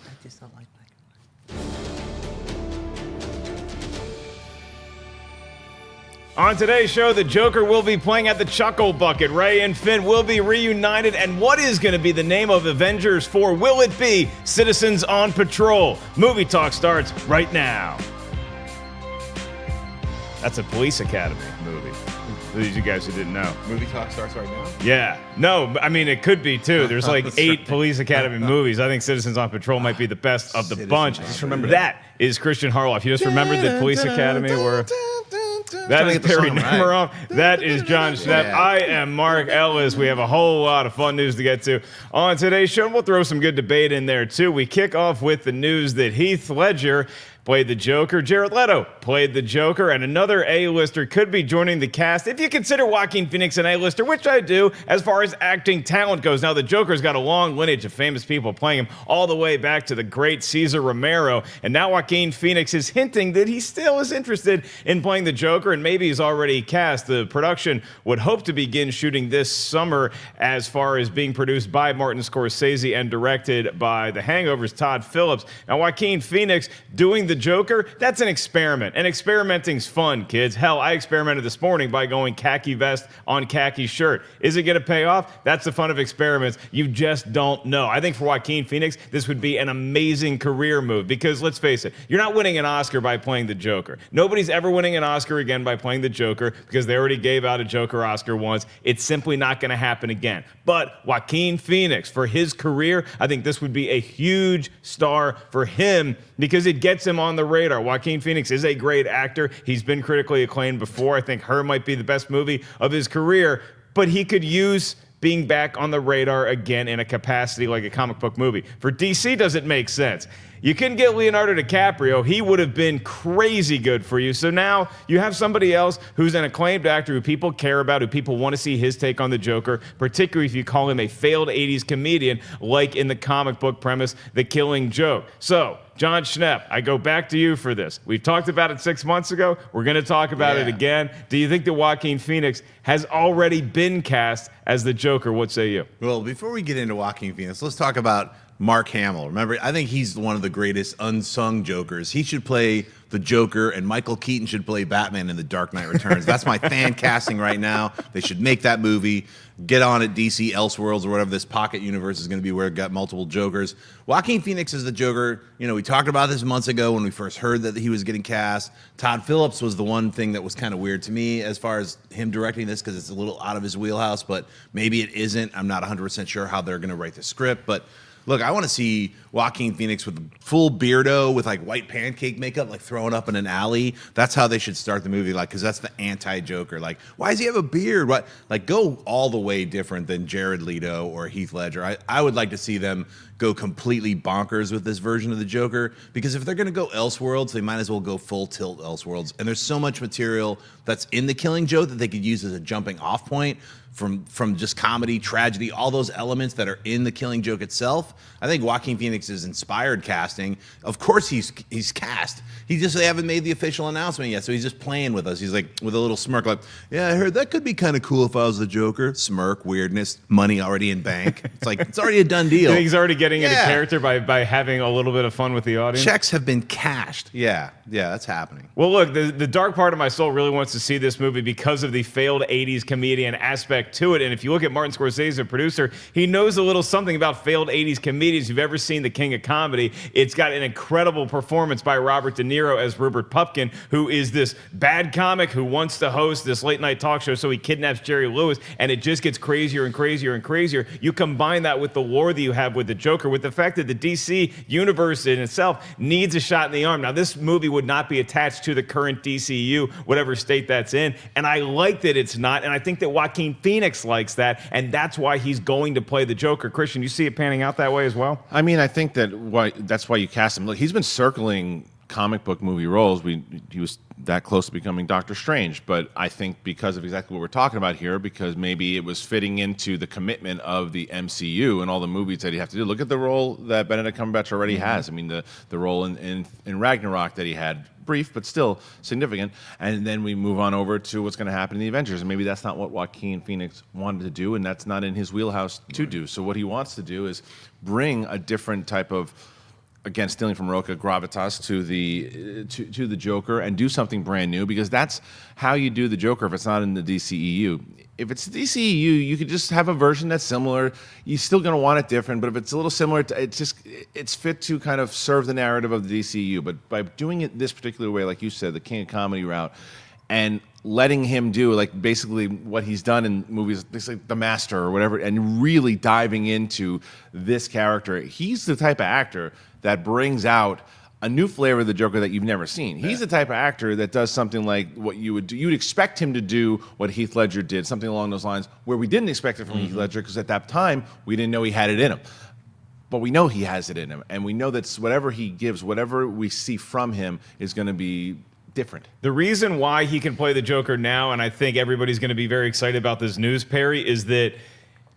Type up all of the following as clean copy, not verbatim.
I just don't like black and white. On today's show, the Joker will be playing at the Chuckle Bucket. Rey and Finn will be reunited. And what is going to be the name of Avengers 4? Will it be Citizens on Patrol? Movie Talk starts right now. That's a Police Academy movie. For these you guys who didn't know. Movie Talk starts right now? Yeah. No, I mean, it could be, too. There's like 8 Police Academy movies. I think Citizens on Patrol might be the best of the bunch. Just remember that is Kristian Harloff. You just remembered the Police Academy where... That is Perri Nemiroff. Right. That is Jon Schnepp. Yeah. I am Mark Ellis. We have a whole lot of fun news to get to on today's show. We'll throw some good debate in there, too. We kick off with the news that Heath Ledger played the Joker. Jared Leto played the Joker, and another A-lister could be joining the cast if you consider Joaquin Phoenix an A-lister, which I do, as far as acting talent goes. Now, the Joker's got a long lineage of famous people playing him all the way back to the great Cesar Romero, and now Joaquin Phoenix is hinting that he still is interested in playing the Joker, and maybe he's already cast. The production would hope to begin shooting this summer, as far as being produced by Martin Scorsese and directed by The Hangover's Todd Phillips. Now, Joaquin Phoenix doing the Joker, that's an experiment. And experimenting's fun, kids. Hell, I experimented this morning by going khaki vest on khaki shirt. Is it going to pay off? That's the fun of experiments. You just don't know. I think for Joaquin Phoenix, this would be an amazing career move because, let's face it, you're not winning an Oscar by playing the Joker. Nobody's ever winning an Oscar again by playing the Joker because they already gave out a Joker Oscar once. It's simply not going to happen again. But Joaquin Phoenix, for his career, I think this would be a huge star for him because it gets him on the radar. Joaquin Phoenix is a great actor. He's been critically acclaimed before. I think Her might be the best movie of his career, but he could use being back on the radar again in a capacity like a comic book movie. For DC, does it make sense? You couldn't get Leonardo DiCaprio. He would have been crazy good for you. So now you have somebody else who's an acclaimed actor who people care about, who people want to see his take on the Joker, particularly if you call him a failed 80s comedian, like in the comic book premise, The Killing Joke. So, Jon Schnepp, I go back to you for this. We've talked about it 6 months ago. We're going to talk about it again. Do you think that Joaquin Phoenix has already been cast as the Joker? What say you? Well, before we get into Joaquin Phoenix, let's talk about Mark Hamill. Remember, I think he's one of the greatest unsung Jokers. He should play the Joker, and Michael Keaton should play Batman in The Dark Knight Returns. That's my fan casting right now. They should make that movie. Get on it, DC Elseworlds, or whatever this pocket universe is going to be where it got multiple Jokers. Joaquin Phoenix is the Joker. You know, we talked about this months ago when we first heard that he was getting cast. Todd Phillips was the one thing that was kind of weird to me as far as him directing this because it's a little out of his wheelhouse, but maybe it isn't. I'm not 100% sure how they're going to write the script, but look, I want to see Joaquin Phoenix with full beardo, with like white pancake makeup, like throwing up in an alley. That's how they should start the movie, like, because that's the anti-Joker. Like, why does he have a beard? What? Like, go all the way different than Jared Leto or Heath Ledger. I would like to see them go completely bonkers with this version of the Joker, because if they're going to go Elseworlds, they might as well go full tilt Elseworlds. And there's so much material that's in The Killing Joke that they could use as a jumping off point from just comedy, tragedy, all those elements that are in The Killing Joke itself. I think Joaquin Phoenix is inspired casting. Of course he's cast. They haven't made the official announcement yet, so he's just playing with us. He's like with a little smirk like, yeah, I heard that could be kind of cool if I was the Joker. Smirk, weirdness, money already in bank. It's like, it's already a done deal. He's already getting into character by having a little bit of fun with the audience. Checks have been cashed. Yeah, that's happening. Well, look, the dark part of my soul really wants to see this movie because of the failed 80s comedian aspect to it. And if you look at Martin Scorsese, the producer, he knows a little something about failed 80s comedians. If you've ever seen The King of Comedy, it's got an incredible performance by Robert De Niro as Rupert Pupkin, who is this bad comic who wants to host this late night talk show, so he kidnaps Jerry Lewis, and it just gets crazier and crazier and crazier. You combine that with the lore that you have with the Joker, with the fact that the DC universe in itself needs a shot in the arm. Now, this movie would not be attached to the current DCU, whatever state that's in, and I like that it's not, and I think that Joaquin Phoenix likes that, and that's why he's going to play the Joker. Kristian, you see it panning out that way as well? I mean, I think that's why you cast him. Look, he's been circling comic book movie roles. He was that close to becoming Doctor Strange, but I think because of exactly what we're talking about here, because maybe it was fitting into the commitment of the MCU and all the movies that he have to do. Look at the role that Benedict Cumberbatch already has. I mean, the role in Ragnarok that he had, brief but still significant, and then we move on over to what's going to happen in the Avengers, and maybe that's not what Joaquin Phoenix wanted to do, and that's not in his wheelhouse to do. So what he wants to do is bring a different type of again, stealing from Roca, gravitas to the Joker and do something brand new, because that's how you do the Joker if it's not in the DCEU. If it's the DCEU, you could just have a version that's similar. You're still going to want it different, but if it's a little similar, it's fit to kind of serve the narrative of the DCEU. But by doing it this particular way, like you said, the King of Comedy route, and letting him do like basically what he's done in movies, basically The Master or whatever, and really diving into this character, he's the type of actor that brings out a new flavor of the Joker that you've never seen. He's the type of actor that does something like what you would do. You'd expect him to do what Heath Ledger did, something along those lines, where we didn't expect it from Heath Ledger, because at that time, we didn't know he had it in him. But we know he has it in him, and we know that whatever he gives, whatever we see from him, is going to be different. The reason why he can play the Joker now, and I think everybody's going to be very excited about this news, Perry, is that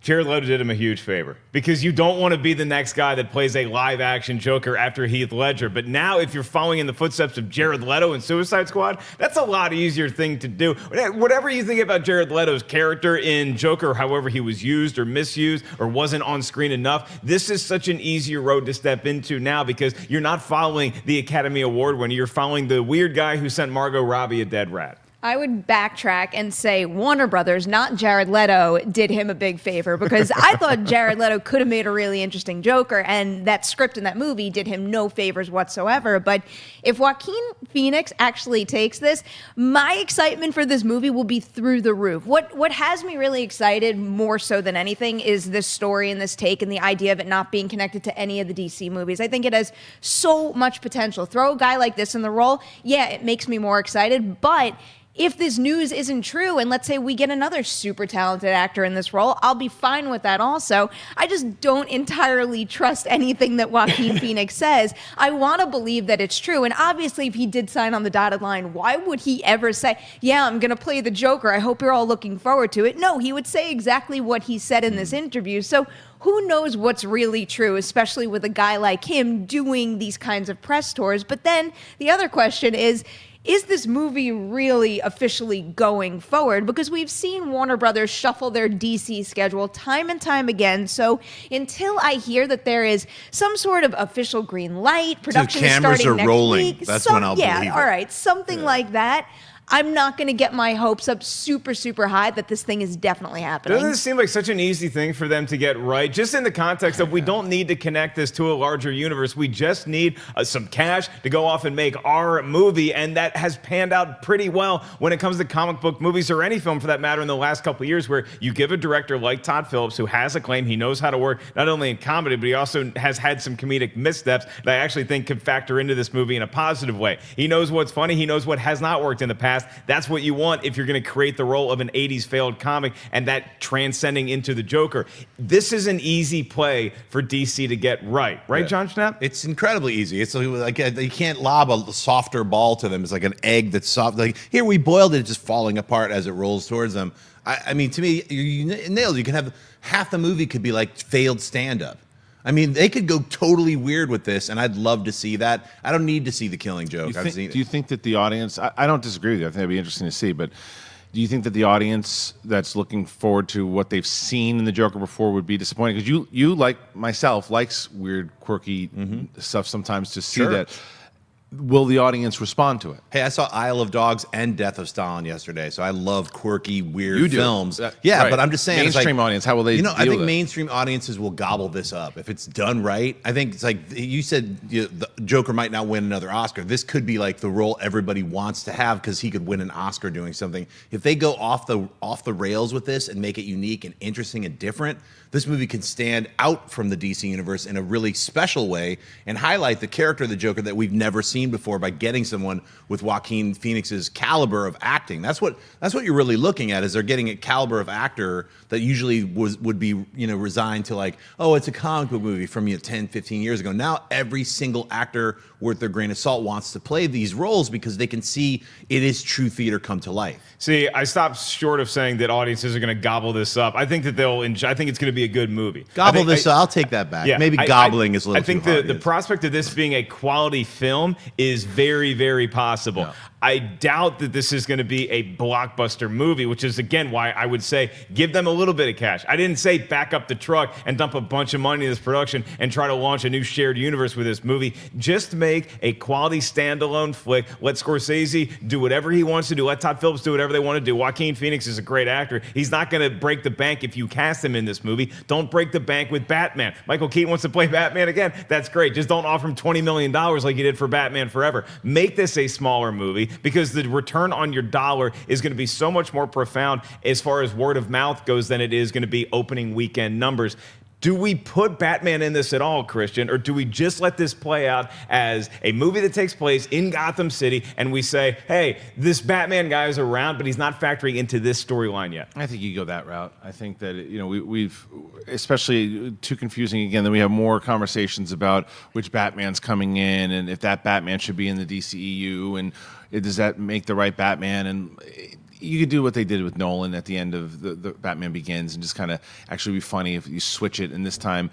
Jared Leto did him a huge favor, because you don't want to be the next guy that plays a live-action Joker after Heath Ledger. But now, if you're following in the footsteps of Jared Leto in Suicide Squad, that's a lot easier thing to do. Whatever you think about Jared Leto's character in Joker, however he was used or misused or wasn't on screen enough, this is such an easier road to step into now, because you're not following the Academy Award winner. You're following the weird guy who sent Margot Robbie a dead rat. I would backtrack and say Warner Brothers, not Jared Leto, did him a big favor, because I thought Jared Leto could have made a really interesting Joker, and that script in that movie did him no favors whatsoever. But if Joaquin Phoenix actually takes this, my excitement for this movie will be through the roof. What has me really excited more so than anything is this story and this take and the idea of it not being connected to any of the DC movies. I think it has so much potential. Throw a guy like this in the role, yeah, it makes me more excited, but if this news isn't true, and let's say we get another super talented actor in this role, I'll be fine with that also. I just don't entirely trust anything that Joaquin Phoenix says. I want to believe that it's true. And obviously, if he did sign on the dotted line, why would he ever say, yeah, I'm going to play the Joker, I hope you're all looking forward to it? No, he would say exactly what he said in this interview. So who knows what's really true, especially with a guy like him doing these kinds of press tours? But then the other question is this movie really officially going forward? Because we've seen Warner Brothers shuffle their DC schedule time and time again. So until I hear that there is some sort of official green light, production is starting next rolling. week. That's when I'll believe it. All right, something like that. I'm not going to get my hopes up super, super high that this thing is definitely happening. Doesn't it seem like such an easy thing for them to get right? Just in the context of we don't need to connect this to a larger universe. We just need some cash to go off and make our movie, and that has panned out pretty well when it comes to comic book movies, or any film for that matter, in the last couple of years, where you give a director like Todd Phillips, who has acclaim, he knows how to work not only in comedy, but he also has had some comedic missteps that I actually think could factor into this movie in a positive way. He knows what's funny. He knows what has not worked in the past. That's what you want if you're going to create the role of an 80s failed comic, and that transcending into the Joker. This is an easy play for DC to get right, Jon Schnepp? It's incredibly easy. It's like you can't lob a softer ball to them. It's like an egg that's soft. Like, here, we boiled it, just falling apart as it rolls towards them. I mean, to me, you nailed it. You can have half the movie could be like failed stand-up. I mean, they could go totally weird with this, and I'd love to see that. I don't need to see The Killing Joke. I've seen it. Do you think that the audience, I don't disagree with you, I think that'd be interesting to see, but do you think that the audience that's looking forward to what they've seen in the Joker before would be disappointed? Because you, like myself, likes weird, quirky stuff sometimes to see that. Will the audience respond to it? Hey, I saw Isle of Dogs and Death of Stalin yesterday, so I love quirky, weird films. Yeah, right. But I'm just saying, mainstream audience, how will they? I think mainstream audiences will gobble this up if it's done right. I think it's like you said, the Joker might not win another Oscar. This could be like the role everybody wants to have, because he could win an Oscar doing something. If they go off the rails with this and make it unique and interesting and different, this movie can stand out from the DC universe in a really special way and highlight the character of the Joker that we've never seen before by getting someone with Joaquin Phoenix's caliber of acting. That's what you're really looking at, is they're getting a caliber of actor that usually would be resigned to, like, oh, it's a comic book movie from 10, 15 years ago. Now every single actor worth their grain of salt wants to play these roles because they can see it is true theater come to life. See, I stopped short of saying that audiences are going to gobble this up. I think that they'll enjoy. I think it's going to be a good movie. I'll take that back. Yeah, Gobbling is a little I think too hard. the prospect of this being a quality film is very, very possible. Yeah. I doubt that this is going to be a blockbuster movie, which is, again, why I would say give them a little bit of cash. I didn't say back up the truck and dump a bunch of money in this production and try to launch a new shared universe with this movie. Just make a quality standalone flick. Let Scorsese do whatever he wants to do. Let Todd Phillips do whatever they want to do. Joaquin Phoenix is a great actor. He's not going to break the bank if you cast him in this movie. Don't break the bank with Batman. Michael Keaton wants to play Batman again. That's great. Just don't offer him $20 million like you did for Batman Forever. Make this a smaller movie, because the return on your dollar is going to be so much more profound as far as word of mouth goes than it is going to be opening weekend numbers. Do we put Batman in this at all, Kristian, or do we just let this play out as a movie that takes place in Gotham City and we say, hey, this Batman guy is around, but he's not factoring into this storyline yet? I think you go that route. I think that, we've, especially too confusing again, then we have more conversations about which Batman's coming in and if that Batman should be in the DCEU and does that make the right Batman? And you could do what they did with Nolan at the end of the Batman Begins and just kind of actually be funny if you switch it, and this time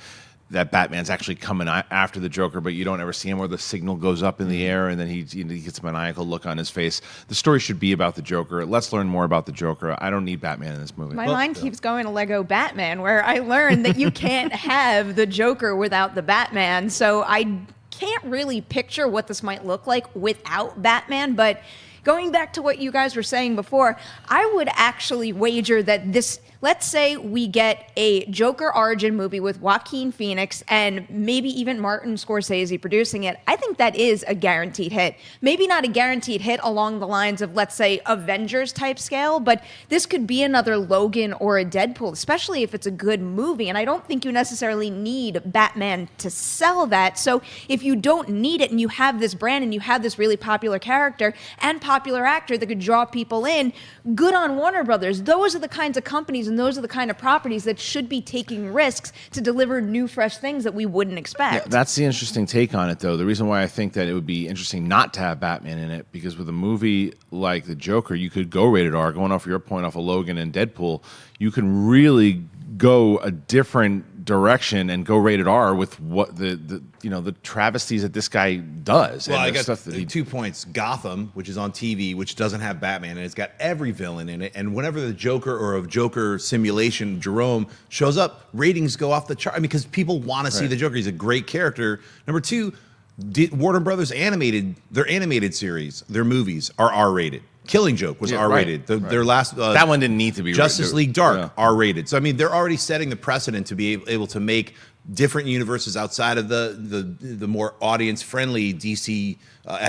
that Batman's actually coming after the Joker, but you don't ever see him, or the signal goes up in the air and then he gets a maniacal look on his face. The story should be about the Joker. Let's learn more about the Joker. I don't need Batman in this movie. My mind keeps going to Lego Batman, where I learned that you can't have the Joker without the Batman. So I can't really picture what this might look like without Batman, but going back to what you guys were saying before, I would actually wager that this, let's say we get a Joker origin movie with Joaquin Phoenix and maybe even Martin Scorsese producing it. I think that is a guaranteed hit. Maybe not a guaranteed hit along the lines of, let's say, Avengers type scale, but this could be another Logan or a Deadpool, especially if it's a good movie. And I don't think you necessarily need Batman to sell that. So if you don't need it and you have this brand and you have this really popular character and popular actor that could draw people in, good on Warner Brothers. Those are the kinds of companies and those are the kind of properties that should be taking risks to deliver new, fresh things that we wouldn't expect. Yeah, that's the interesting take on it, though. The reason why I think that it would be interesting not to have Batman in it, because with a movie like The Joker, you could go rated R, going off your point off of Logan and Deadpool, you can really go a different direction and go rated R with what the travesties that this guy does. Well, and I got stuff that 2 points. Gotham, which is on TV, which doesn't have Batman, and it's got every villain in it. And whenever the Joker or a Joker simulation, Jerome, shows up, ratings go off the chart. I mean, because people want to see the Joker. He's a great character. Number two, Warner Brothers their animated series, their movies are R-rated. Killing Joke was R-rated. Their last that one didn't need to be Justice League Dark R-rated. So I mean, they're already setting the precedent to be able to make different universes outside of the more audience-friendly DC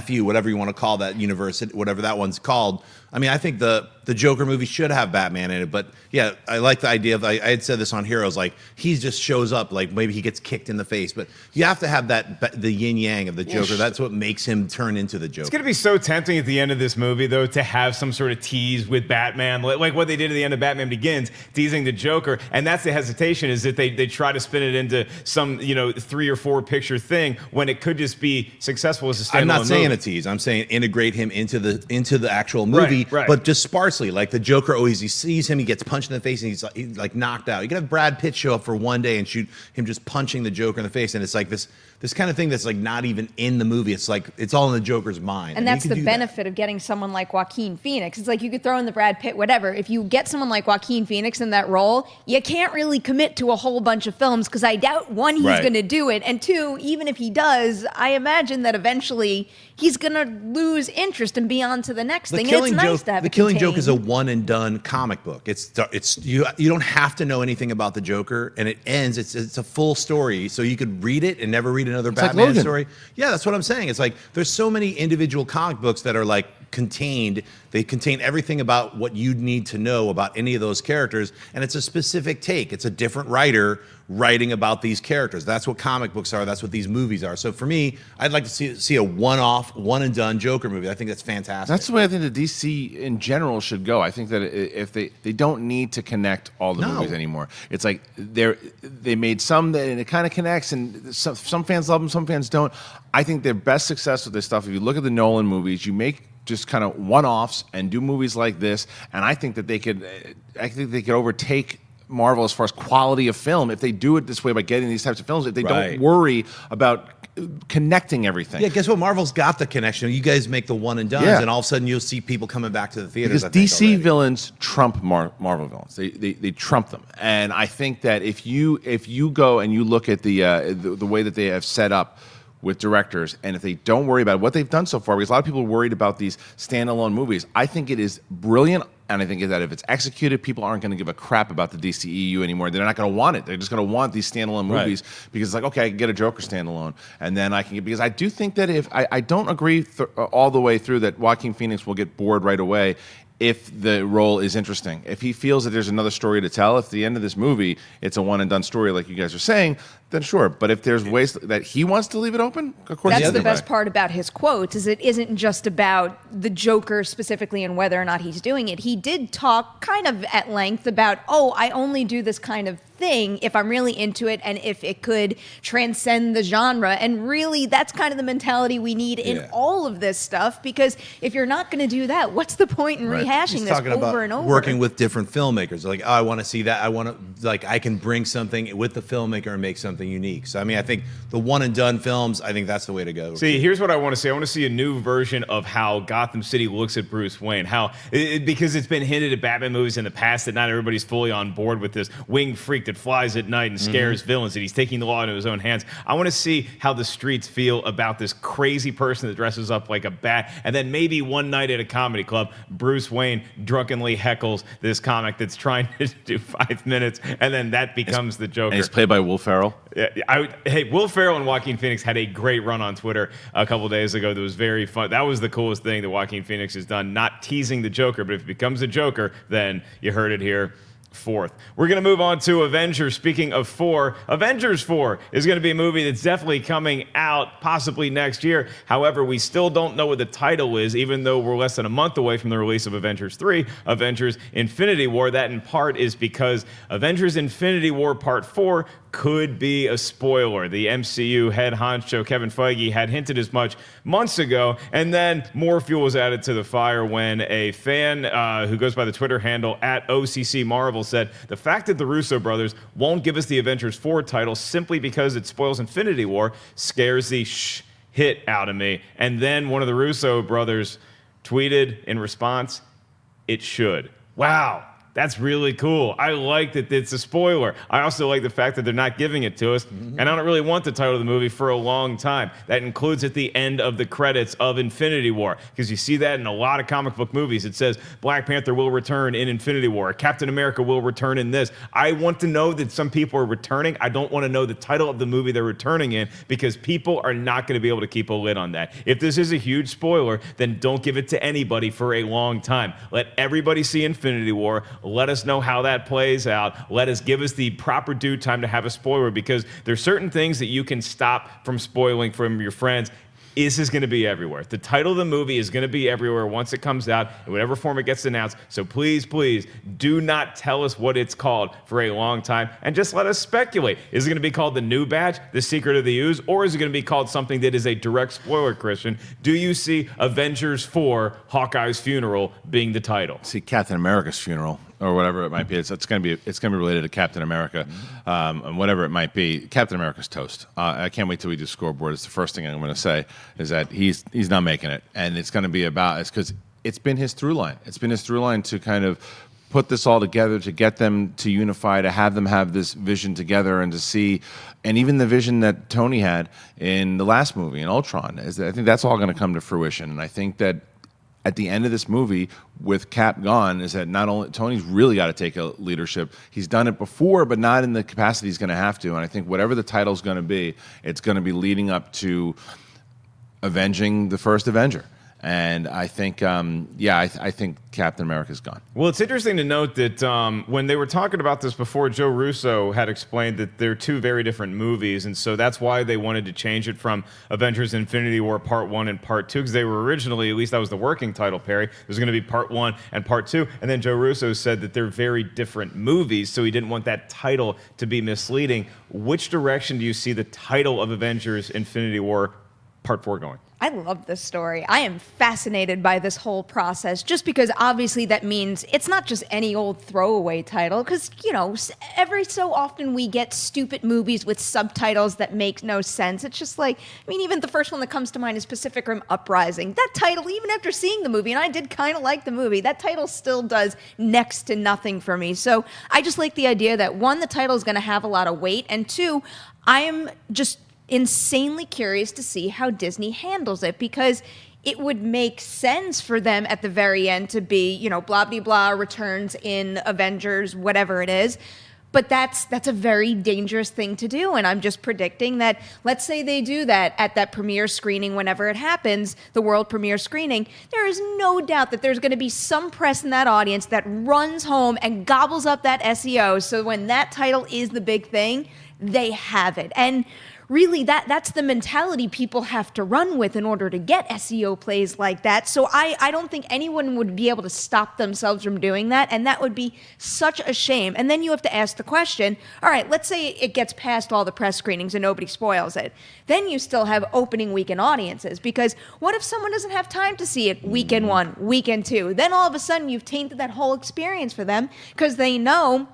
FU, whatever you want to call that universe, whatever that one's called. I mean, I think the Joker movie should have Batman in it, but yeah, I like the idea of, I had said this on Heroes, like he just shows up, like maybe he gets kicked in the face, but you have to have the yin yang of the Joker. That's what makes him turn into the Joker. It's going to be so tempting at the end of this movie, though, to have some sort of tease with Batman, like what they did at the end of Batman Begins, teasing the Joker, and that's the hesitation, is that they try to spin it into some 3 or 4 picture thing when it could just be successful as a standalone movie. I'm not saying a tease. I'm saying integrate him into the actual movie, but just sparsely. Like the Joker always, he sees him, he gets punched in the face, and he's like knocked out. You can have Brad Pitt show up for one day and shoot him just punching the Joker in the face, and it's like this kind of thing that's like not even in the movie. It's like it's all in the Joker's mind. And that's the benefit of getting someone like Joaquin Phoenix. It's like you could throw in the Brad Pitt, whatever. If you get someone like Joaquin Phoenix in that role, you can't really commit to a whole bunch of films, because I doubt, one, he's going to do it, and two, even if he does, I imagine that eventually he's going to lose interest and be on to the next thing. And it's nice to have The Killing Joke is a one and done comic book. It's you don't have to know anything about the Joker, and it ends. It's a full story, so you could read it and never read another Batman story. Yeah, that's what I'm saying. It's like there's so many individual comic books that are like contained. They contain everything about what you'd need to know about any of those characters, and it's a specific take. It's a different writer writing about these characters. That's what comic books are. That's what these movies are. So for me, I'd like to see a one-off, one-and-done Joker movie. I think that's fantastic. That's the way I think the DC in general should go. I think that if they don't need to connect all the movies anymore. It's like they made some that and it kind of connects, and some fans love them, some fans don't. I think their best success with this stuff, if you look at the Nolan movies, you make just kind of one-offs and do movies like this, and I think they could overtake Marvel as far as quality of film if they do it this way by getting these types of films. If they don't worry about connecting everything. Yeah, guess what? Marvel's got the connection. You guys make the one and done, and all of a sudden you'll see people coming back to the theaters. Because DC villains trump Marvel villains. They trump them, and I think that if you go and you look at the way that they have set up with directors, and if they don't worry about what they've done so far, because a lot of people are worried about these standalone movies, I think it is brilliant, and I think that if it's executed, people aren't going to give a crap about the DCEU anymore. They're not going to want it. They're just going to want these standalone movies because it's like, okay, I can get a Joker standalone, and then I can get, because I do think that if I don't agree all the way through that Joaquin Phoenix will get bored right away if the role is interesting. If he feels that there's another story to tell, if at the end of this movie it's a one and done story like you guys are saying, then sure. But if there's ways that he wants to leave it open, of course. That's the best part about his quotes, is it isn't just about the Joker specifically and whether or not he's doing it. He did talk kind of at length about, I only do this kind of thing if I'm really into it and if it could transcend the genre. And really, that's kind of the mentality we need in all of this stuff, because if you're not going to do that, what's the point in rehashing this over and over? Working with different filmmakers. Like, I want to see that. I want to, like, I can bring something with the filmmaker and make something unique. So, I mean, I think the one and done films, I think that's the way to go. See, here's what I want to see. I want to see a new version of how Gotham City looks at Bruce Wayne. Because it's been hinted at Batman movies in the past that not everybody's fully on board with this winged freak that flies at night and scares villains, that he's taking the law into his own hands. I want to see how the streets feel about this crazy person that dresses up like a bat, and then maybe one night at a comedy club, Bruce Wayne drunkenly heckles this comic that's trying to do 5 minutes, and then that becomes the Joker. And it's played by Will Ferrell. Hey, Will Ferrell and Joaquin Phoenix had a great run on Twitter a couple days ago that was very fun. That was the coolest thing that Joaquin Phoenix has done, not teasing the Joker, but if it becomes a Joker, then you heard it here. Fourth. We're going to move on to Avengers. Speaking of 4, Avengers 4 is going to be a movie that's definitely coming out possibly next year. However, we still don't know what the title is, even though we're less than a month away from the release of Avengers 3, Avengers Infinity War. That in part is because Avengers Infinity War Part 4 could be a spoiler. The MCU head honcho Kevin Feige had hinted as much months ago, and then more fuel was added to the fire when a fan who goes by the Twitter handle at OCC Marvel said the fact that the Russo brothers won't give us the Avengers 4 title simply because it spoils Infinity War scares the hit out of me. And then one of the Russo brothers tweeted in response, "It should." Wow. That's really cool. I like that it's a spoiler. I also like the fact that they're not giving it to us, and I don't really want the title of the movie for a long time. That includes at the end of the credits of Infinity War, because you see that in a lot of comic book movies. It says Black Panther will return in Infinity War. Captain America will return in this. I want to know that some people are returning. I don't want to know the title of the movie they're returning in, because people are not going to be able to keep a lid on that. If this is a huge spoiler, then don't give it to anybody for a long time. Let everybody see Infinity War. Let us know how that plays out. Give us the proper due time to have a spoiler, because there's certain things that you can stop from spoiling from your friends. This is going to be everywhere. The title of the movie is going to be everywhere once it comes out, in whatever form it gets announced. So please, please, do not tell us what it's called for a long time, and just let us speculate. Is it going to be called The New Batch, The Secret of the Ooze, or is it going to be called something that is a direct spoiler, Kristian? Do you see Avengers 4, Hawkeye's Funeral, being the title? See Captain America's funeral, or whatever it might be. It's going to be related to Captain America, and whatever it might be. Captain America's toast. I can't wait till we do scoreboard. It's the first thing I'm going to say is that he's not making it, and it's going to be about. It's because it's been his through line. It's been his through line to kind of put this all together, to get them to unify, to have them have this vision together, and to see, and even the vision that Tony had in the last movie in Ultron. I think that's all going to come to fruition, and I think that at the end of this movie, with Cap gone, is that not only Tony's really got to take a leadership. He's done it before, but not in the capacity he's going to have to. And I think whatever the title's going to be, it's going to be leading up to avenging the first Avenger. And I think, I think Captain America's gone. Well, it's interesting to note that when they were talking about this before, Joe Russo had explained that they're two very different movies, and so that's why they wanted to change it from Avengers Infinity War Part 1 and Part 2, because they were originally, at least that was the working title, Perry, it was going to be Part 1 and Part 2, and then Joe Russo said that they're very different movies, so he didn't want that title to be misleading. Which direction do you see the title of Avengers Infinity War Part 4 going? I love this story. I am fascinated by this whole process just because obviously that means it's not just any old throwaway title because, you know, every so often we get stupid movies with subtitles that make no sense. It's just like, I mean, even the first one that comes to mind is Pacific Rim Uprising. That title, even after seeing the movie, and I did kind of like the movie, that title still does next to nothing for me. So I just like the idea that, one, the title is going to have a lot of weight, and two, I am just insanely curious to see how Disney handles it because it would make sense for them at the very end to be, you know, blah, blah, blah, returns in Avengers, whatever it is. But that's a very dangerous thing to do. And I'm just predicting that, let's say they do that at that premiere screening whenever it happens, the world premiere screening, there is no doubt that there's going to be some press in that audience that runs home and gobbles up that SEO. So when that title is the big thing, they have it. And really, that's the mentality people have to run with in order to get SEO plays like that. So I don't think anyone would be able to stop themselves from doing that, and that would be such a shame. And then you have to ask the question, all right, let's say it gets past all the press screenings and nobody spoils it. Then you still have opening weekend audiences, because what if someone doesn't have time to see it weekend 1, weekend 2? Then all of a sudden you've tainted that whole experience for them because they know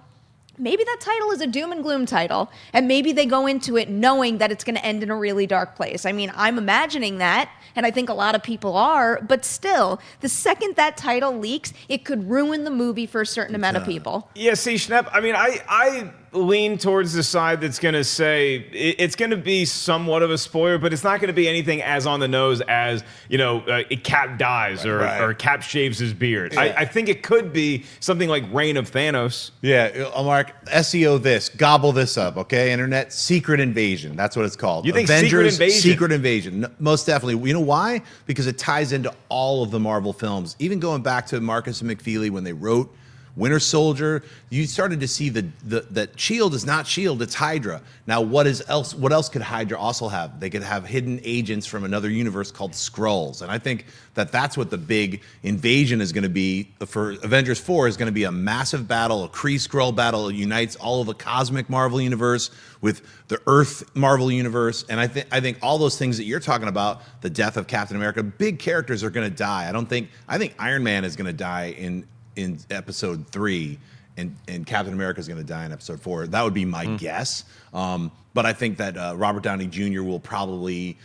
maybe that title is a doom and gloom title, and maybe they go into it knowing that it's going to end in a really dark place. I mean, I'm imagining that, and I think a lot of people are, but still, the second that title leaks, it could ruin the movie for a certain amount of people. Yeah, see, Schnepp, I mean, I lean towards the side that's going to say it's going to be somewhat of a spoiler, but it's not going to be anything as on the nose as, you know, Cap dies or Cap shaves his beard. Yeah. I think it could be something like Reign of Thanos. Yeah, Mark, SEO this, gobble this up, okay? Internet, Secret Invasion. That's what it's called. You think Avengers, Secret Invasion? Secret Invasion. Most definitely. You know why? Because it ties into all of the Marvel films. Even going back to Marcus and McFeely when they wrote Winter Soldier, you started to see that S.H.I.E.L.D. is not S.H.I.E.L.D., it's Hydra. Now, what else could Hydra also have? They could have hidden agents from another universe called Skrulls. And I think that's what the big invasion is going to be for Avengers 4 is going to be a massive battle, a Kree-Skrull battle. It unites all of the cosmic Marvel universe with the Earth Marvel universe. And I think all those things that you're talking about, the death of Captain America, big characters are going to die. I think Iron Man is going to die in episode 3, and Captain America is going to die in episode 4. That would be my guess. But I think that Robert Downey Jr. will probably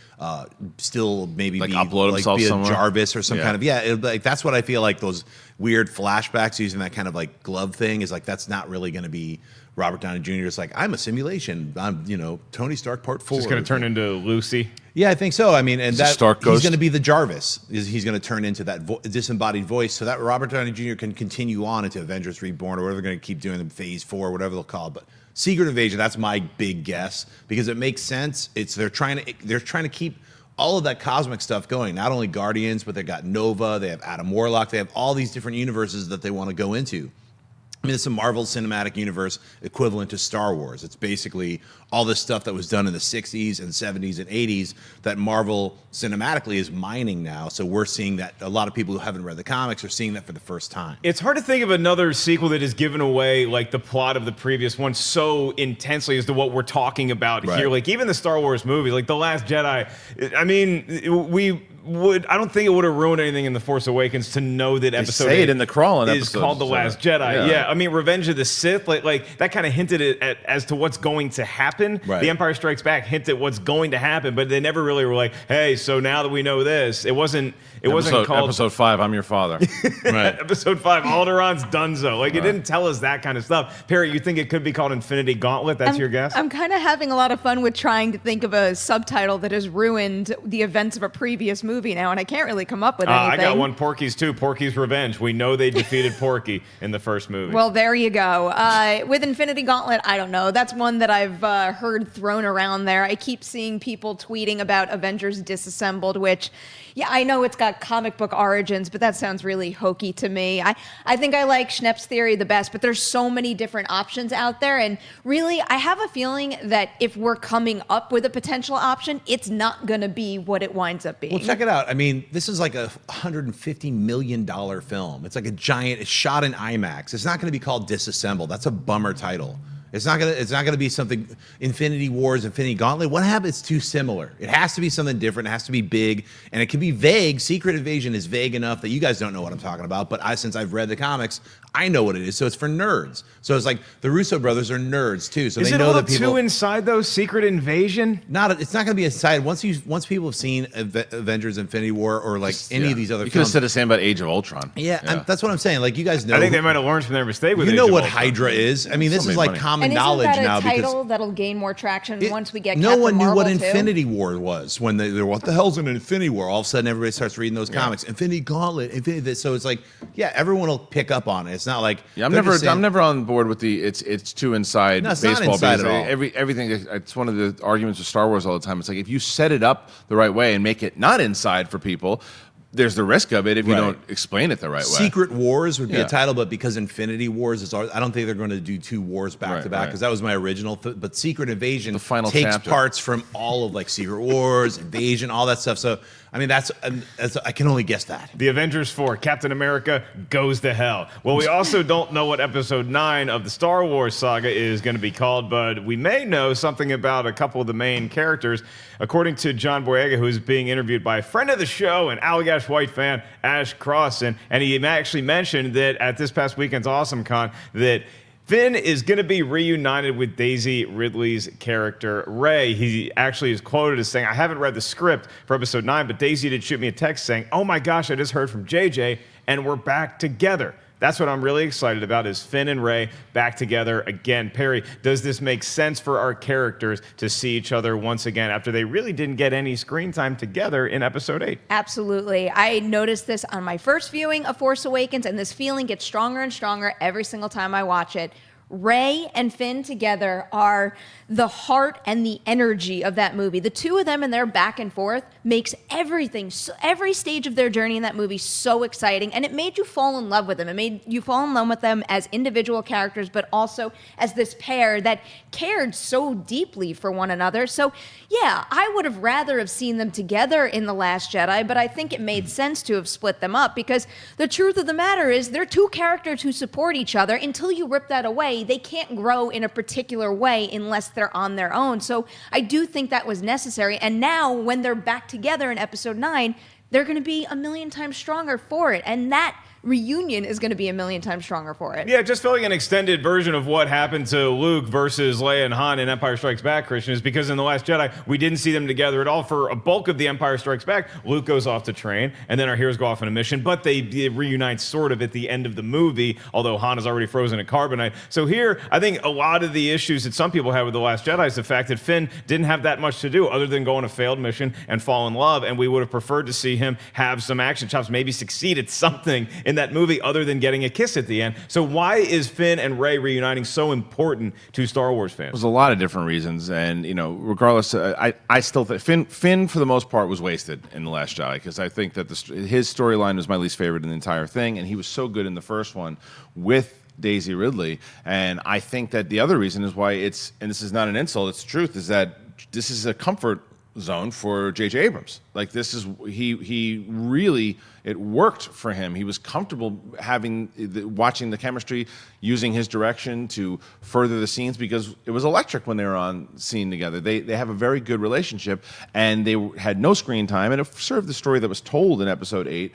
still maybe like be upload himself be a somewhere? Jarvis or some kind of like that's what I feel like. Those weird flashbacks using that kind of like glove thing is like that's not really going to be Robert Downey Jr. It's like I'm a simulation. I'm Tony Stark Part 4. Just going to turn into Lucy. Yeah, I think so. I mean, and He's going to be the Jarvis. He's going to turn into that disembodied voice, so that Robert Downey Jr. can continue on into Avengers Reborn or whatever they're going to keep doing in Phase 4, whatever they'll call it. But Secret Invasion, that's my big guess because it makes sense. They're trying to keep all of that cosmic stuff going. Not only Guardians, but they got Nova, they have Adam Warlock, they have all these different universes that they want to go into. I mean, it's a Marvel Cinematic Universe equivalent to Star Wars. It's basically all this stuff that was done in the 60s and 70s and 80s that Marvel cinematically is mining now. So we're seeing that a lot of people who haven't read the comics are seeing that for the first time. It's hard to think of another sequel that has given away like the plot of the previous one so intensely as to what we're talking about here. Like even the Star Wars movies, like The Last Jedi. I mean, I don't think it would have ruined anything in The Force Awakens to know that episode 8 it in the crawl is called The Last Jedi. Yeah, I mean, Revenge of the Sith, like that kind of hinted as to what's going to happen. The Empire Strikes Back hinted what's going to happen, but they never really were like, hey, so now that we know this, it wasn't called Episode 5, I'm your father. Right. Episode 5, Alderaan's Dunzo. Like it didn't tell us that kind of stuff. Perri, you think it could be called Infinity Gauntlet? That's your guess? I'm kind of having a lot of fun with trying to think of a subtitle that has ruined the events of a previous movie now, and I can't really come up with anything. I got one, Porky's too. Porky's Revenge. We know they defeated Porky in the first movie. Well, there you go. With Infinity Gauntlet, I don't know. That's one that I've heard thrown around there. I keep seeing people tweeting about Avengers Disassembled, which, yeah, I know it's got comic book origins, but that sounds really hokey to me. I think I like Schnepp's theory the best, but there's so many different options out there, and really, I have a feeling that if we're coming up with a potential option, it's not going to be what it winds up being. Well, check it out. I mean, this is like a $150 million film. It's like it's shot in IMAX. It's not going to be called Disassembled. That's a bummer title. It's not gonna be something Infinity Wars, Infinity Gauntlet. What happens? It's too similar. It has to be something different. It has to be big, and it can be vague. Secret Invasion is vague enough that you guys don't know what I'm talking about. But since I've read the comics, I know what it is. So it's for nerds. So it's like the Russo brothers are nerds too. So Is they it know a that little people too inside though? Secret Invasion? It's not going to be inside. Once people have seen Avengers, Infinity War, or like any of these other You could have films. said the same about Age of Ultron. Yeah, that's what I'm saying. Like you guys know. I think they might have learned from their mistake with You Age know of what Ultron. Hydra is? I mean, this So is many like money. common And isn't knowledge that a now title that'll gain more traction once we get no Captain one knew Marvel what too? Infinity War was when they're what the hell's an Infinity War? All of a sudden, everybody starts reading those comics. Infinity Gauntlet, Infinity. This. So it's like, yeah, everyone will pick up on it. It's not like I'm they're just saying- never on board with the it's too inside No, it's not baseball. inside because at all. Everything. It's one of the arguments with Star Wars all the time. It's like if you set it up the right way and make it not inside for people, there's the risk of it if you Right. don't explain it the right way. Secret Wars would be Yeah. a title, but because Infinity Wars is, I don't think they're going to do 2 wars back to back because that was my original. But Secret Invasion The final takes chapter. parts from all of like Secret Wars, Invasion, all that stuff. So I mean, that's I can only guess that. The Avengers 4, Captain America goes to hell. Well, we also don't know what episode 9 of the Star Wars saga is going to be called, but we may know something about a couple of the main characters. According to John Boyega, who is being interviewed by a friend of the show, an Allagash White fan, Ash Crossan, and he actually mentioned that at this past weekend's AwesomeCon that Finn is going to be reunited with Daisy Ridley's character, Rey. He actually is quoted as saying, I haven't read the script for episode 9, but Daisy did shoot me a text saying, oh my gosh, I just heard from JJ, and we're back together. That's what I'm really excited about is Finn and Rey back together again. Perri, does this make sense for our characters to see each other once again after they really didn't get any screen time together in episode 8? Absolutely. I noticed this on my first viewing of Force Awakens, and this feeling gets stronger and stronger every single time I watch it. Rey and Finn together are the heart and the energy of that movie. The two of them and their back and forth makes everything, every stage of their journey in that movie so exciting, and it made you fall in love with them. It made you fall in love with them as individual characters, but also as this pair that cared so deeply for one another. So yeah, I would have rather have seen them together in The Last Jedi, but I think it made sense to have split them up because the truth of the matter is they're two characters who support each other. Until you rip that away, they can't grow in a particular way unless they're on their own. So I do think that was necessary. And now when they're back together in episode 9, they're going to be a million times stronger for it. And that reunion is going to be a million times stronger for it. Yeah, it just felt like an extended version of what happened to Luke versus Leia and Han in Empire Strikes Back, Kristian, is because in The Last Jedi, we didn't see them together at all for a bulk of the Empire Strikes Back. Luke goes off to train, and then our heroes go off on a mission, but they reunite sort of at the end of the movie, although Han is already frozen in carbonite. So here, I think a lot of the issues that some people have with The Last Jedi is the fact that Finn didn't have that much to do other than go on a failed mission and fall in love, and we would have preferred to see him have some action chops, maybe succeed at something in that movie other than getting a kiss at the end. So why is Finn and Rey reuniting so important to Star Wars fans? There's a lot of different reasons, and regardless, I still think Finn for the most part was wasted in The Last Jedi because I think that his storyline was my least favorite in the entire thing, and he was so good in the first one with Daisy Ridley, and I think that the other reason is why and this is not an insult, it's the truth, is that this is a comfort zone for J.J. Abrams. Like this is he really, it worked for him. He was comfortable watching the chemistry, using his direction to further the scenes because it was electric when they were on scene together. They have a very good relationship, and they had no screen time, and it served the story that was told in episode 8.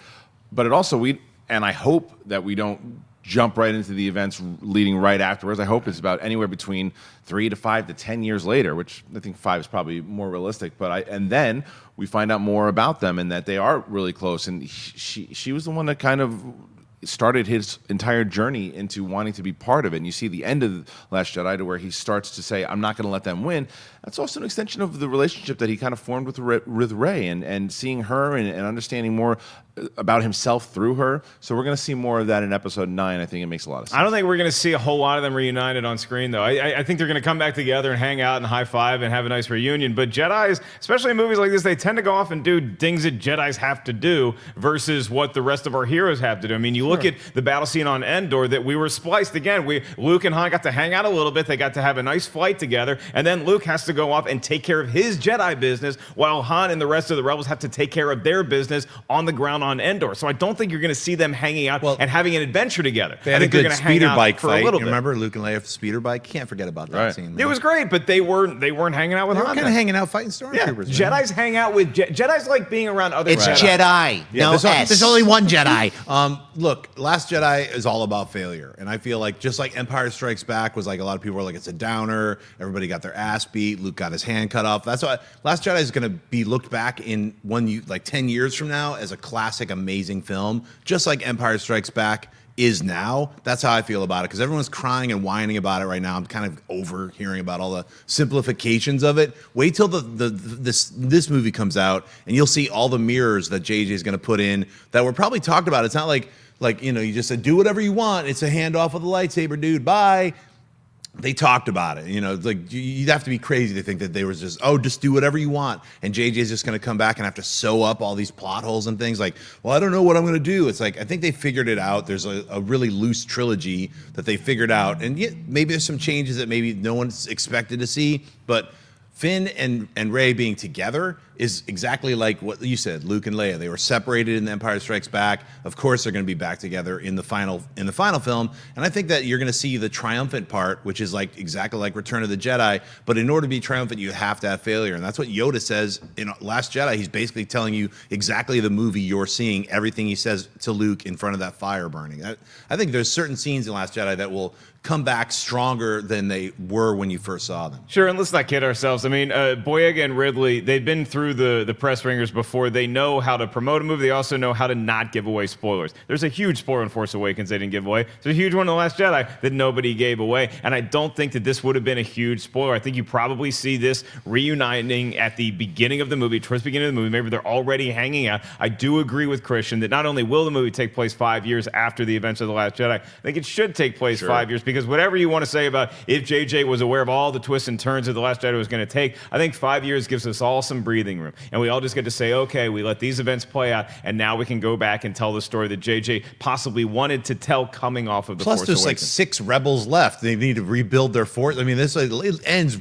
But it also and I hope that we don't jump right into the events leading right afterwards. I hope it's about anywhere between 3 to 5 to 10 years later, which I think 5 is probably more realistic. And then we find out more about them and that they are really close. And she was the one that kind of started his entire journey into wanting to be part of it. And you see the end of Last Jedi to where he starts to say, I'm not going to let them win. That's also an extension of the relationship that he kind of formed with Rey and seeing her and understanding more about himself through her. So we're going to see more of that in episode 9. I think it makes a lot of sense. I don't think we're going to see a whole lot of them reunited on screen, though. I think they're going to come back together and hang out and high five and have a nice reunion. But Jedis, especially in movies like this, they tend to go off and do things that Jedis have to do versus what the rest of our heroes have to do. I mean, you look at the battle scene on Endor that we were spliced again. Luke and Han got to hang out a little bit. They got to have a nice flight together. And then Luke has to go off and take care of his Jedi business while Han and the rest of the rebels have to take care of their business on the ground on Endor. So I don't think you're going to see them hanging out and having an adventure together. They had I think a good they're going to hang speeder out bike for fight. a little You bit. remember Luke and Leia speeder bike? Can't forget about that scene. It was great, but they weren't hanging out with They were Han. kind of hanging out fighting Yeah, stormtroopers. Jedi's hang out with Jedi's like being around other It's Jedi. Jedi. There's only one Jedi. Look, Last Jedi is all about failure, and I feel like just like Empire Strikes Back was like a lot of people were like it's a downer. Everybody got their ass beat. Luke got his hand cut off. That's why Last Jedi is going to be looked back in 10 years from now as a classic, amazing film, just like Empire Strikes Back is now. That's how I feel about it, because everyone's crying and whining about it right now. I'm kind of over hearing about all the simplifications of it. Wait till this movie comes out, and you'll see all the mirrors that JJ is going to put in that were probably talked about. It's not like you just said do whatever you want. It's a handoff of the lightsaber, dude. Bye. They talked about it. Like you'd have to be crazy to think that they was just do whatever you want. And JJ's just going to come back and have to sew up all these plot holes and things like, well, I don't know what I'm going to do. It's like, I think they figured it out. There's a really loose trilogy that they figured out. And maybe there's some changes that maybe no one's expected to see, but Finn and Rey being together is exactly like what you said, Luke and Leia. They were separated in The Empire Strikes Back. Of course, they're going to be back together in the final film. And I think that you're going to see the triumphant part, which is like exactly like Return of the Jedi. But in order to be triumphant, you have to have failure, and that's what Yoda says in Last Jedi. He's basically telling you exactly the movie you're seeing. Everything he says to Luke in front of that fire burning. I think there's certain scenes in Last Jedi that will come back stronger than they were when you first saw them. Sure, and let's not kid ourselves. I mean, Boyega and Ridley, they've been through the press ringers before. They know how to promote a movie. They also know how to not give away spoilers. There's a huge spoiler in Force Awakens they didn't give away. There's a huge one in The Last Jedi that nobody gave away, and I don't think that this would have been a huge spoiler. I think you probably see this reuniting at the beginning of the movie, towards the beginning of the movie. Maybe they're already hanging out. I do agree with Kristian that not only will the movie take place 5 years after the events of The Last Jedi, I think it should take place 5 years, because whatever you want to say about if JJ was aware of all the twists and turns that The Last Jedi was going to take, I think 5 years gives us all some breathing room. And we all just get to say, okay, we let these events play out, and now we can go back and tell the story that JJ possibly wanted to tell coming off of The Force Awakens. Plus, there's like 6 rebels left. They need to rebuild their force. I mean, it ends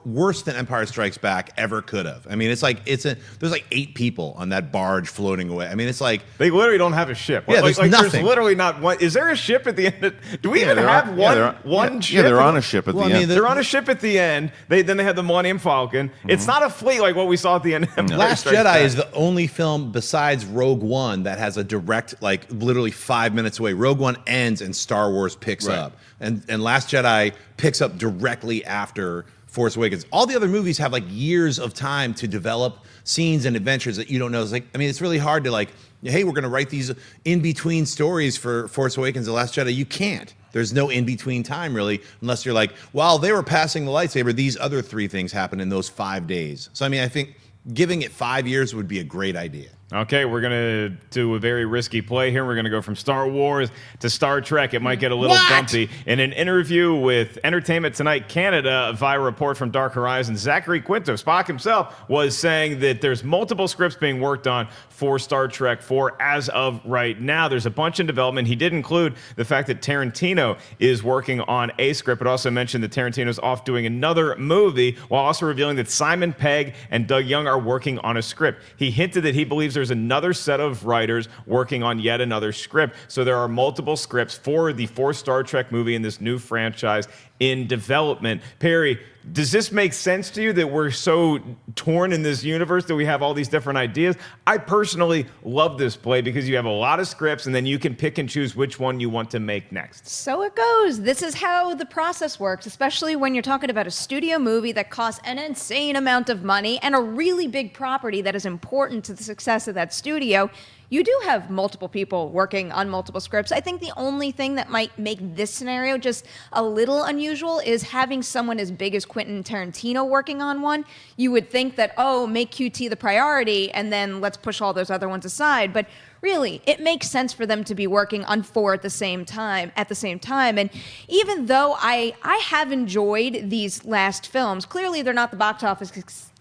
worse than Empire Strikes Back ever could have. I mean, there's like 8 people on that barge floating away. I mean, it's like they literally don't have a ship. Yeah, there's nothing. There's literally not one. Is there a ship at the end? Do we even have one ship? Yeah, they're on a ship at the end. They're on a ship at the end. Then they had the Millennium Falcon. It's not a fleet like what we saw at the end. Last Jedi is the only film besides Rogue One that has a direct, like literally 5 minutes away. Rogue One ends and Star Wars picks up, and Last Jedi picks up directly after Force Awakens. All the other movies have like years of time to develop scenes and adventures that you don't know. It's like, I mean, it's really hard to like, hey, we're going to write these in-between stories for Force Awakens and Last Jedi. You can't. There's no in-between time, really, unless you're like, while they were passing the lightsaber, these other 3 things happened in those 5 days. So, I mean, I think giving it 5 years would be a great idea. Okay, we're going to do a very risky play here. We're going to go from Star Wars to Star Trek. It might get a little bumpy. In an interview with Entertainment Tonight Canada via a report from Dark Horizon, Zachary Quinto, Spock himself, was saying that there's multiple scripts being worked on for Star Trek 4 as of right now. There's a bunch in development. He did include the fact that Tarantino is working on a script, but also mentioned that Tarantino's off doing another movie, while also revealing that Simon Pegg and Doug Young are working on a script. He hinted that he believes there's another set of writers working on yet another script. So there are multiple scripts for the 4th Star Trek movie in this new franchise in development. Perri, does this make sense to you that we're so torn in this universe that we have all these different ideas? I personally love this play because you have a lot of scripts and then you can pick and choose which one you want to make next. So it goes. This is how the process works, especially when you're talking about a studio movie that costs an insane amount of money and a really big property that is important to the success of that studio. You do have multiple people working on multiple scripts. I think the only thing that might make this scenario just a little unusual is having someone as big as Quentin Tarantino working on one. You would think that, make QT the priority and then let's push all those other ones aside. But really, it makes sense for them to be working on 4 at the same time. And even though I have enjoyed these last films, clearly they're not the box office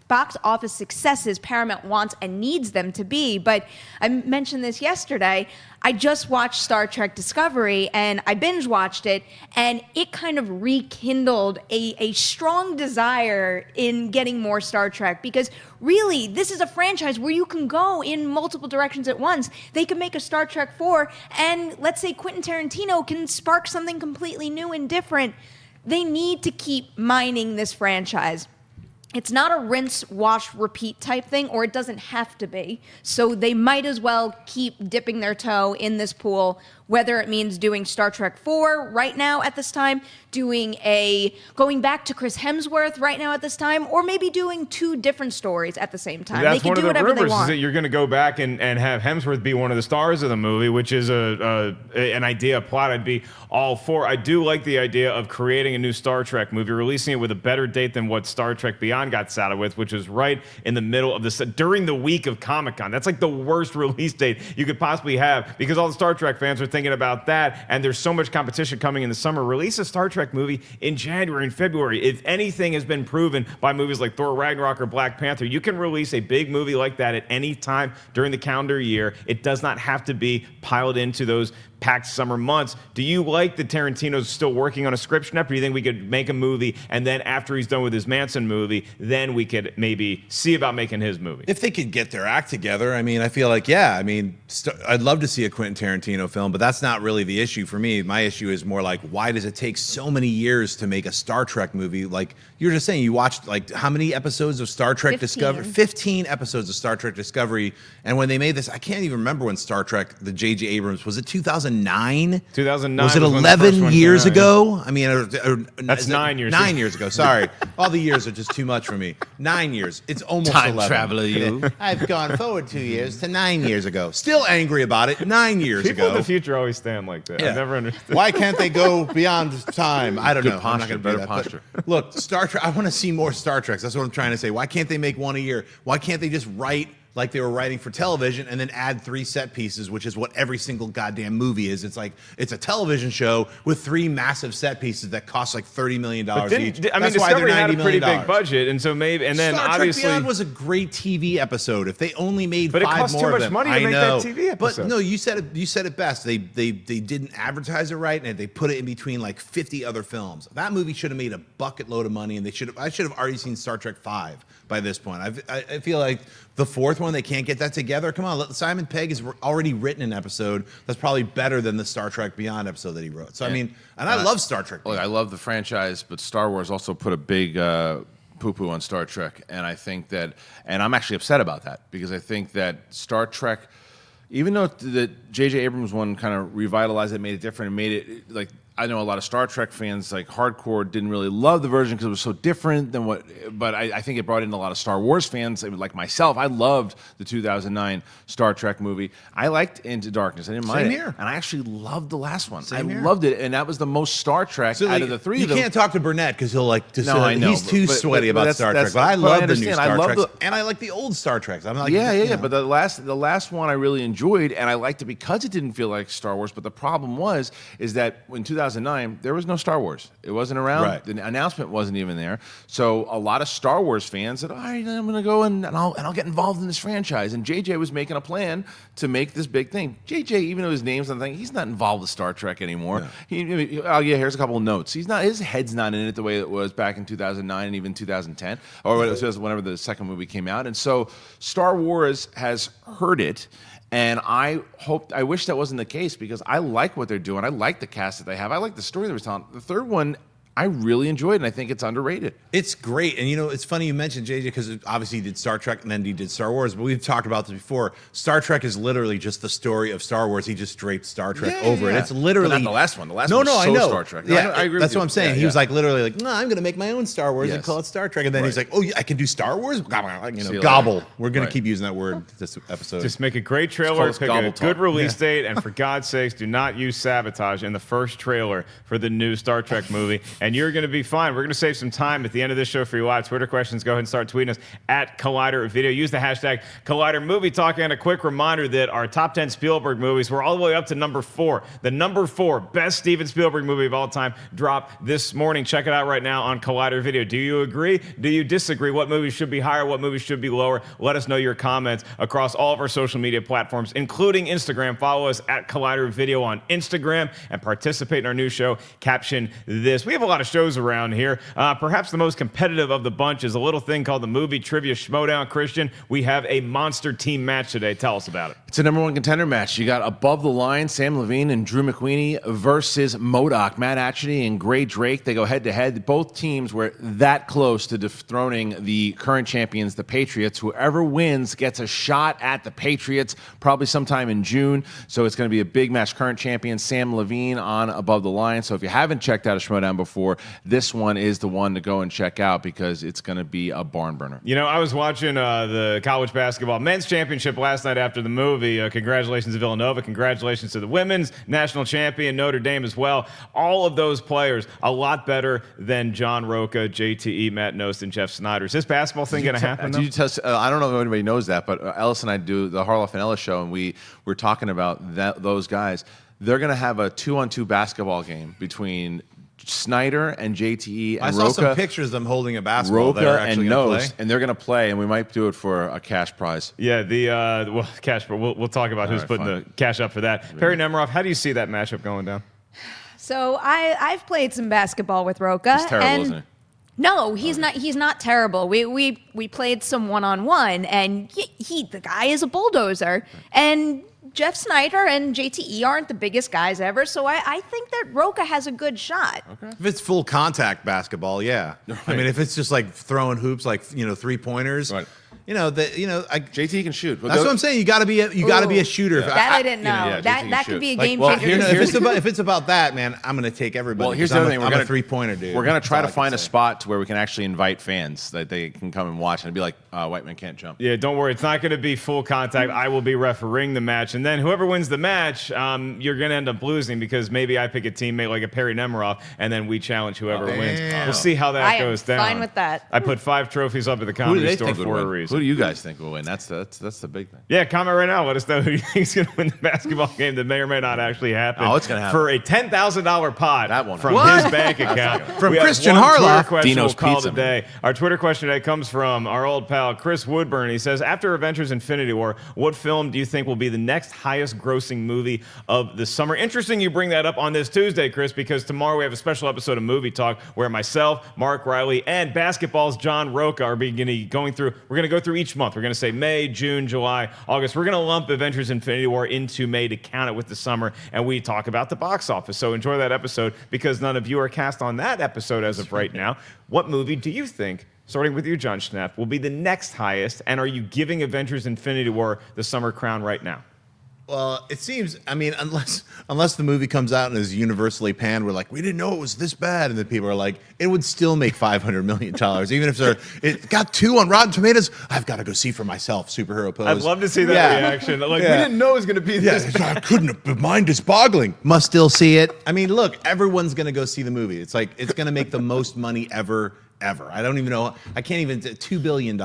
box office successes Paramount wants and needs them to be. But I mentioned this yesterday. I just watched Star Trek Discovery, and I binge watched it, and it kind of rekindled a strong desire in getting more Star Trek, because really, this is a franchise where you can go in multiple directions at once. They could make a Star Trek 4, and let's say Quentin Tarantino can spark something completely new and different. They need to keep mining this franchise. It's not a rinse, wash, repeat type thing, or it doesn't have to be. So they might as well keep dipping their toe in this pool, whether it means doing Star Trek 4 right now at this time, going back to Chris Hemsworth right now at this time, or maybe doing 2 different stories at the same time. That's they can one do of the whatever rumors, they want. is that you're going to go back and have Hemsworth be one of the stars of the movie, which is an idea, a plot I'd be all for. I do like the idea of creating a new Star Trek movie, releasing it with a better date than what Star Trek Beyond got saddled with, which was right in the middle of during the week of Comic-Con. That's like the worst release date you could possibly have, because all the Star Trek fans are thinking about that, and there's so much competition coming in the summer. Release a Star Trek movie in January and February. If anything has been proven by movies like Thor Ragnarok or Black Panther, you can release a big movie like that at any time during the calendar year. It does not have to be piled into those packed summer months. Do you like that Tarantino's still working on a script, Schnepp, or do you think we could make a movie, and then after he's done with his Manson movie, then we could maybe see about making his movie? If they could get their act together, I mean, I feel like, yeah, I mean, I'd love to see a Quentin Tarantino film, but that's not really the issue for me. My issue is more like, why does it take so many years to make a Star Trek movie? Like you were just saying, you watched like how many episodes of Star Trek 15. Discovery? 15 episodes of Star Trek Discovery. And when they made this, I can't even remember when Star Trek, the J.J. Abrams, was it 2009? 2009 was it when the first 11 one years came out, ago? I mean, That's 9 years. 9 years ago. Sorry, all the years are just too much for me. 9 years. It's almost Time 11. traveler, you. I've gone forward 2 years to 9 years ago. Still angry about it. 9 years People ago. in the future always stand like that. Yeah. I never understood. Why can't they go beyond time? I don't Good know. posture, I'm not going to better do that. posture. But look, Star Trek. I want to see more Star Treks. That's what I'm trying to say. Why can't they make one a year? Why can't they just write like they were writing for television and then add 3 set pieces, which is what every single goddamn movie is? It's like it's a television show with 3 massive set pieces that cost like $30 million But each. I mean, That's why they're Discovery had a $90 pretty million. big budget, and so maybe, and then Star obviously, Trek Beyond was a great TV episode. If they only made But it 5 cost more too of much them, money to I make know. that TV episode. But no, you said it best. They didn't advertise it right, and they put it in between like 50 other films. That movie should have made a bucket load of money, and I should have already seen Star Trek 5 by this point. I feel like the 4th one, they can't get that together. Come on, Simon Pegg has already written an episode that's probably better than the Star Trek Beyond episode that he wrote. So I mean, and I love Star Trek Look, Beyond. I love the franchise, but Star Wars also put a big poo-poo on Star Trek, and I think that, and I'm actually upset about that, because I think that Star Trek, even though the J.J. Abrams one kind of revitalized it, made it different, and made it like, I know a lot of Star Trek fans, like hardcore, didn't really love the version because it was so different than what. But I think it brought in a lot of Star Wars fans, like myself. I loved the 2009 Star Trek movie. I liked Into Darkness. I didn't mind Same it, here. and I actually loved the last one. Same I here. loved it, and that was the most Star Trek So, out like, of the 3 you of them. can't talk to Burnett because he'll like. No, I know, He's too but sweaty about that's- Star Trek. But I but I love the new understand. I Star love Treks, the- and I like the old Star Treks. I'm like, Yeah, you know. but the last one I really enjoyed, and I liked it because it didn't feel like Star Wars. But the problem is that in 2009 there was no Star Wars. It wasn't around. Right. The announcement wasn't even there. So a lot of Star Wars fans said, "All right, I'm going to go and I'll get involved in this franchise." And JJ was making a plan to make this big thing. JJ, even though his name's on the thing, he's not involved with Star Trek anymore. Oh yeah, here's a couple of notes. His head's not in it the way it was back in 2009 and even 2010, or whenever the second movie came out. And so Star Wars has heard it. And I wish that wasn't the case, because I like what they're doing. I like the cast that they have. I like the story they were telling. The third one, I really enjoyed, and I think it's underrated. It's great. And, you know, it's funny you mentioned JJ because obviously he did Star Trek and then he did Star Wars. But we've talked about this before. Star Trek is literally just the story of Star Wars. He just draped Star Trek over it. It's literally. But not the last one. The last no, one was I so know. Star Trek. Yeah, I agree that's with you. what I'm saying. Yeah, he was yeah. like literally like, no, I'm going to make my own Star Wars and Yes. call it Star Trek. And then he's like, oh, I can do Star Wars? See you Gobble. later. We're going Right. to keep using that word this episode. Just make a great trailer, called pick Gobble a Talk. good release date, and for God's sakes, do not use sabotage in the first trailer for the new Star Trek movie. and you're going to be fine. We're going to save some time at the end of this show for your live Twitter questions. Go ahead and start tweeting us at Collider Video. Use the hashtag Collider Movie Talk. And a quick reminder that our top 10 Spielberg movies, we're all the way up to number 4. The number 4 best Steven Spielberg movie of all time dropped this morning. Check it out right now on Collider Video. Do you agree? Do you disagree? What movies should be higher? What movies should be lower? Let us know your comments across all of our social media platforms, including Instagram. Follow us at Collider Video on Instagram and participate in our new show, Caption This. We have a lot of shows around here. Perhaps the most competitive of the bunch is a little thing called the Movie Trivia Schmodown. Kristian, we have a monster team match today. Tell us about it. It's a number 1 contender match. You got Above the Line, Sam Levine and Drew McWeeny versus MODOK, Matt Atchity and Gray Drake. They go head-to-head. Both teams were that close to dethroning the current champions, the Patriots. Whoever wins gets a shot at the Patriots probably sometime in June. So it's going to be a big match. Current champion Sam Levine on Above the Line. So if you haven't checked out a Schmodown before, this one is the one to go and check out because it's going to be a barn burner. You know, I was watching the college basketball men's championship last night after the movie. Congratulations to Villanova. Congratulations to the women's national champion, Notre Dame as well. All of those players, a lot better than John Roca, JTE, Matt Nost, and Jeff Snyder. Is this basketball thing going to happen, though? I don't know if anybody knows that, but Ellis and I do the Harloff and Ellis show, and we're talking about those guys. They're going to have a 2-on-2 basketball game between Snyder and JTE and I saw some pictures of them holding a basketball. Roca and Nost, and they're going to play, and we might do it for a cash prize. Yeah, cash. We'll talk about who's putting the cash up for that. Perri Nemiroff, how do you see that matchup going down? So I've played some basketball with Roca. He's terrible, isn't he? No, he's not. He's not terrible. We played some 1-on-1, and the guy is a bulldozer. And Jeff Snyder and JTE aren't the biggest guys ever, so I think that Roca has a good shot. Okay. If it's full contact basketball, yeah. Right. I mean, if it's just like throwing hoops, like 3-pointers. Right. JT can shoot. That's what I'm saying. You got to be a shooter. Yeah. That I didn't know. That could be a game changer. If it's about that, man, I'm going to take everybody. Well, here's the other thing. I'm a 3-pointer dude. We're going to try to find a spot to where we can actually invite fans that they can come and watch and be like, white man can't jump. Yeah, don't worry. It's not going to be full contact. I will be refereeing the match, and then whoever wins the match, you're going to end up losing because maybe I pick a teammate like a Perri Nemiroff, and then we challenge whoever wins. We'll see how that goes down. Fine with that. I put 5 trophies up at the Comedy Store for a reason. Who do you guys think will win? That's the big thing. Yeah, comment right now. Let us know who you think is going to win the basketball game that may or may not actually happen. Oh, it's going to happen. For a $10,000 pot that won't from his bank account. From Kristian Harloff. Dino's Pizza today. Our Twitter question today comes from our old pal Chris Woodburn. He says, after Avengers Infinity War, what film do you think will be the next highest grossing movie of the summer? Interesting you bring that up on this Tuesday, Chris, because tomorrow we have a special episode of Movie Talk where myself, Mark Riley, and basketball's John Roca are going through. We're going to go through each month. We're going to say May, June, July, August. We're going to lump Avengers Infinity War into May to count it with the summer, and we talk about the box office. So enjoy that episode because none of you are cast on that episode as of right now. What movie do you think, starting with you, Jon Schnepp, will be the next highest, and are you giving Avengers Infinity War the summer crown right now? Well, it seems, I mean, unless the movie comes out and is universally panned, we're like, we didn't know it was this bad. And then people are like, it would still make $500 million. Even if it got 2 on Rotten Tomatoes, I've got to go see for myself, superhero pose. I'd love to see that reaction. Like, we didn't know it was going to be this bad. I couldn't, the mind is boggling. Must still see it. I mean, look, everyone's going to go see the movie. It's like, it's going to make the most money ever. I don't even know. I can't even. $2 billion,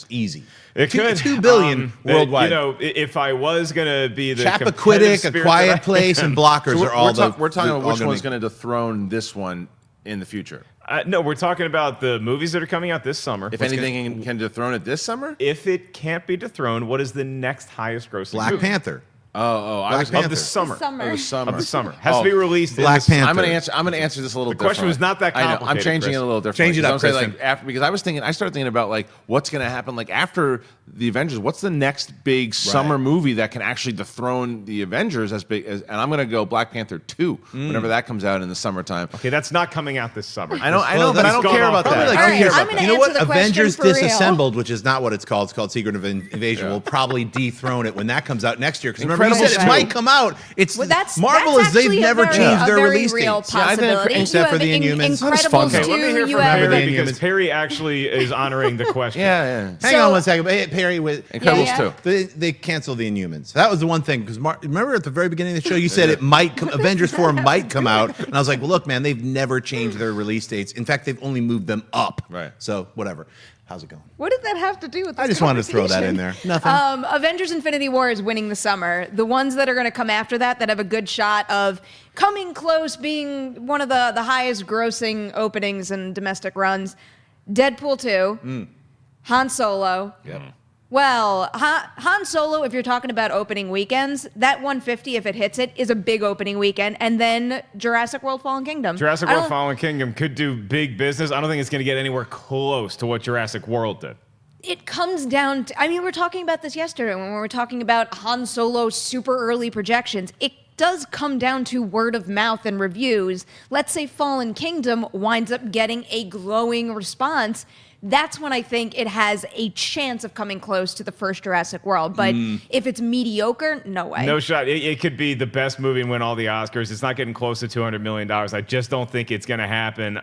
easy. It could $2 billion worldwide. If I was gonna be the Chappaquiddick, A Quiet Place, and Blockers are all we're talking about which one's going to dethrone this one in the future. No, we're talking about the movies that are coming out this summer. If anything can dethrone it this summer, if it can't be dethroned, what is the next highest grossing? Black Panther. I was of the summer. Of the summer. Has to be released. Black Panther. I'm going to answer this a little different. The question was not that complicated. I'm changing it a little different. Change it up, because I started thinking about like what's going to happen like after the Avengers. What's the next big summer movie that can actually dethrone the Avengers as big as? And I'm going to go Black Panther 2 whenever that comes out in the summertime. Okay, that's not coming out this summer. I know, but I don't care about that. You know what? Avengers Disassembled, which is not what it's called. It's called Secret Invasion. Will probably dethrone it when that comes out next year. Because remember, you said it might come out. It's Marvel is they've never changed their release dates. Except for the Inhumans. Incredibles 2. Let me hear from Perri because Perri actually is honoring the question. Hang on one second. Perry with Incredibles 2. They canceled the Inhumans. That was the one thing because remember at the very beginning of the show you said it might come, Avengers 4 might come out, and I was like, well, look, man, they've never changed their release dates. In fact, they've only moved them up. Right. So whatever. How's it going? What did that have to do with this I just wanted to throw that in there. Nothing. Avengers Infinity War is winning the summer. The ones that are going to come after that have a good shot of coming close, being one of the highest grossing openings and domestic runs. Deadpool 2, Han Solo. Yep. Well, Han Solo, if you're talking about opening weekends, that 150, if it hits it, is a big opening weekend. And then Jurassic World Fallen Kingdom. Jurassic World Fallen Kingdom could do big business. I don't think it's going to get anywhere close to what Jurassic World did. It comes down to, we were talking about this yesterday when we were talking about Han Solo super early projections. It does come down to word of mouth and reviews. Let's say Fallen Kingdom winds up getting a glowing response. That's when I think it has a chance of coming close to the first Jurassic World. But if it's mediocre, no way. No shot. It could be the best movie and win all the Oscars. It's not getting close to $200 million. I just don't think it's going to happen.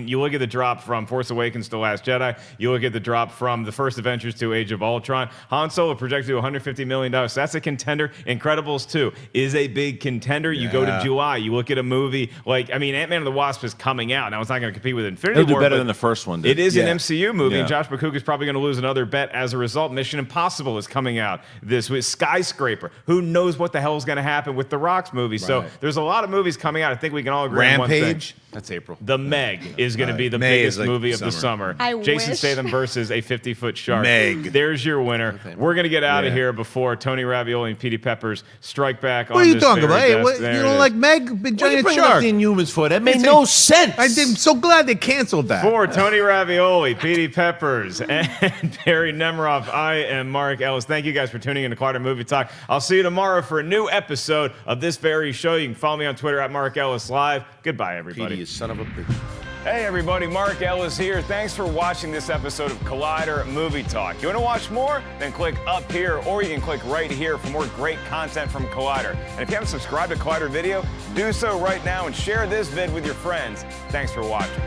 You look at the drop from Force Awakens to Last Jedi. You look at the drop from the first Avengers to Age of Ultron. Han Solo projected to $150 million. So that's a contender. Incredibles 2 is a big contender. You go to July. You look at a movie like, Ant-Man and the Wasp is coming out. Now, it's not going to compete with Infinity War. It'll do better than the first one did. It is an MCU movie, Yeah. and Josh McCook is probably going to lose another bet as a result. Mission Impossible is coming out this week. Skyscraper. Who knows what the hell is going to happen with the Rock's movie? So there's a lot of movies coming out. I think we can all agree on one thing. Rampage. That's April. The Meg is going to be the May biggest is like movie of the summer. summer. Jason wish. Statham versus a 50-foot shark. Meg. There's your winner. We're going to get out of Yeah. here before Tony Ravioli and Petey Peppers strike back What on are you this talking about? very Hey, desk. you There it don't is. like Meg, big What are you giant bringing up shark? the Inhumans for? That made no sense. I'm so glad they canceled that. For Tony Ravioli, Petey Peppers, and Perri Nemiroff, I am Mark Ellis. Thank you guys for tuning in to Collider Movie Talk. I'll see you tomorrow for a new episode of this very show. You can follow me on Twitter at Mark Ellis Live. Goodbye, everybody. Petey, you son of a bitch. Hey, everybody. Mark Ellis here. Thanks for watching this episode of Collider Movie Talk. You want to watch more? Then click up here, or you can click right here for more great content from Collider. And if you haven't subscribed to Collider Video, do so right now and share this vid with your friends. Thanks for watching.